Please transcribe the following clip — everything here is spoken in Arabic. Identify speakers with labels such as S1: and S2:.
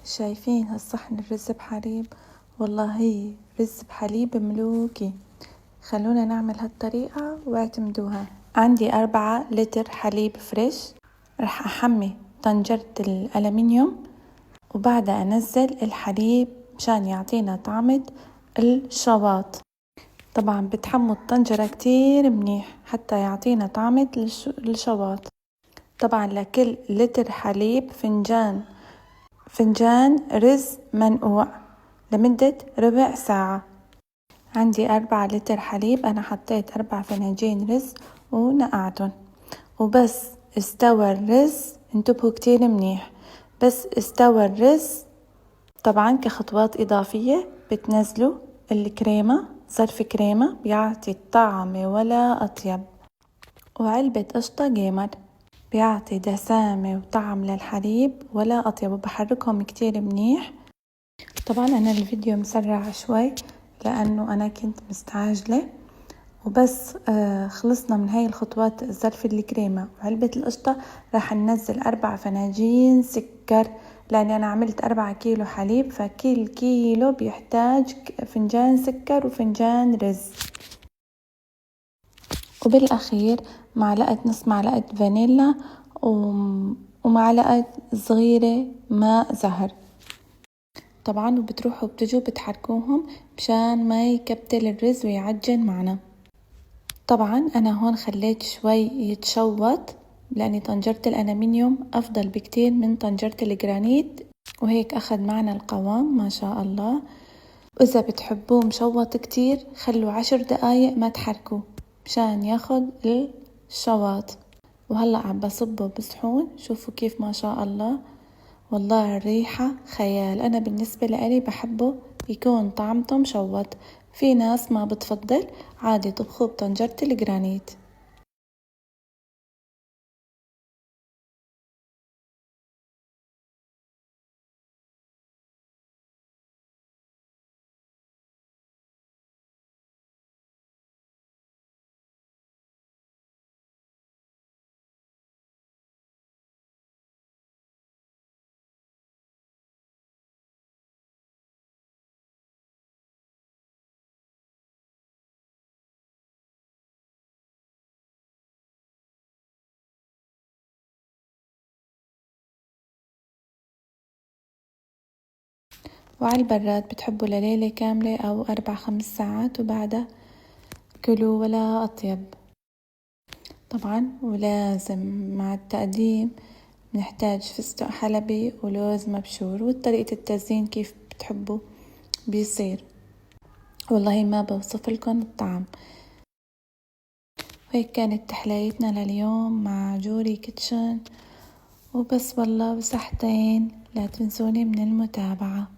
S1: شايفين هالصحن الرز بحليب؟ والله هي رز بحليب ملوكي. خلونا نعمل هالطريقة واعتمدوها. عندي 4 لتر حليب فريش. رح أحمي طنجرة الألمنيوم وبعدها أنزل الحليب مشان يعطينا طعمة الشواط. طبعا بتحموا الطنجرة كتير منيح حتى يعطينا طعمة الشواط. طبعا لكل لتر حليب فنجان رز منقوع لمدة ربع ساعة. عندي 4 لتر حليب، أنا حطيت 4 فناجين رز ونقعتهم. وبس استوى الرز، انتبهوا كتير منيح، بس استوى الرز طبعا كخطوات إضافية بتنزلوا الكريمة، ظرف كريمة بيعطي الطعم ولا أطيب، وعلبة قشطة جيمر بيعطي دسامة وطعم للحليب ولا أطيب، وبحركهم كتير منيح. طبعا أنا الفيديو مسرع شوي لأنه أنا كنت مستعجلة. وبس خلصنا من هاي الخطوات، ظرف الكريمة وعلبة القشطة، راح ننزل 4 فناجين سكر، لأني أنا عملت 4 كيلو حليب، فكل كيلو بيحتاج فنجان سكر وفنجان رز. وبالأخير نص معلقة فانيلا ومعلقة صغيرة ماء زهر. طبعا وبتروحوا بتجوا بتحركوهم مشان ما يكبتل الرز ويعجن معنا. طبعا أنا هون خليت شوي يتشوط لأني طنجرة الألمنيوم أفضل بكتير من طنجرة الجرانيت، وهيك أخذ معنا القوام ما شاء الله. وإذا بتحبوه مشوط كتير خلوا 10 دقايق ما تحركوه مشان ياخد الشواط. وهلأ عم بصبه بصحون، شوفوا كيف ما شاء الله، والله الريحة خيال. أنا بالنسبة لي بحبه يكون طعمته مشوط، في ناس ما بتفضل عادي طبخوه بطنجرة الجرانيت. وعلى البراد بتحبوا لليلة كاملة أو 4-5 ساعات، وبعدها كلوا ولا أطيب. طبعا ولازم مع التقديم نحتاج فستق حلبي ولوز مبشور، وطريقة التزيين كيف بتحبوا بيصير، والله ما بوصف لكم الطعم. وهيك كانت تحليتنا لليوم مع جوري كيتشن، وبس والله بصحتين، لا تنسوني من المتابعة.